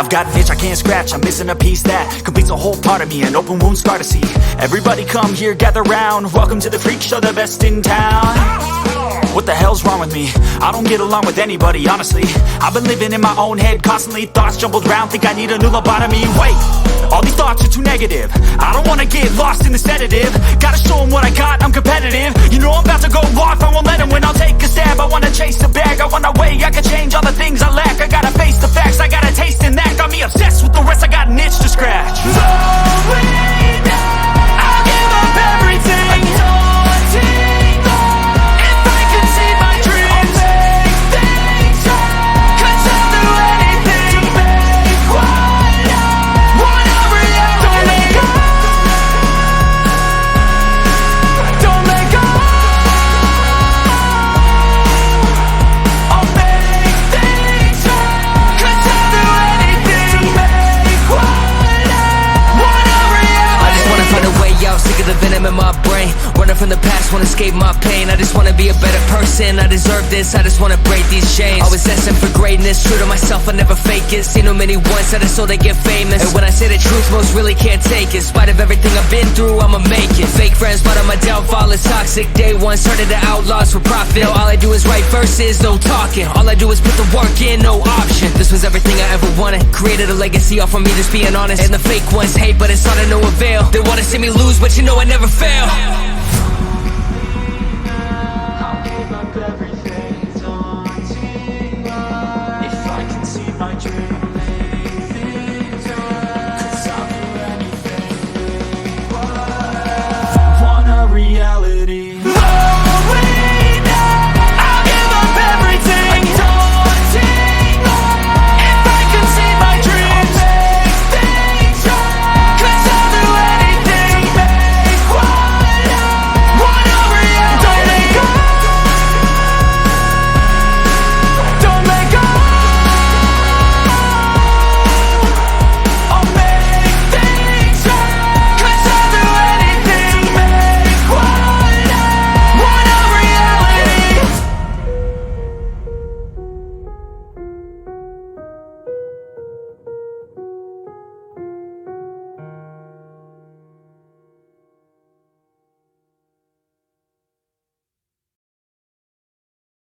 I've got an itch I can't scratch, I'm missing a piece that completes a whole part of me, an open wound scar to see. Everybody come here, gather round, welcome to the freak show, the best in town. What the hell's wrong with me? I don't get along with anybody, honestly. I've been living in my own head constantly, thoughts jumbled round, think I need a new lobotomy. Wait, all these thoughts are too negative, I don't wanna get lost in the sedative. Gotta show them what I got, I'm competitive. You know I'm about to go off, I won't let them win, I'll take a stab. I wanna chase the bag, I wanna weigh, I can change all the things I lack. I gotta face the facts, I got a taste in that. Got me obsessed with the rest, I got an itch to scratch. Slowing down, I'll give up everything. Daunting thought, if I could see my dreams, I'll make things right. 'Cause I'll do anything to make what I want a reality. Don't let go, don't let go. I'll make things right. 'Cause I'll do anything to make what I want a reality. I just wanna find a way out, sick of the venom in my brain. Running from the past, wanna escape my pain. I just wanna be a better person, I deserve this. I just wanna break these chains. Always asking for greatness, true to myself, I never fake it. Seen too many once that I so they get famous. And when I say the truth, most really can't take it. In spite of everything I've been through, I'ma make it. Fake friends, but on my downfall is toxic. Day one, started the outlaws for profit. Now all I do is write verses, no talking. All I do is put the work in, no option. This was everything I ever wanted. Created a legacy off of me, just being honest. And the fake ones hate, but it's all to no avail. They wanna see me lose, but you know I never fail.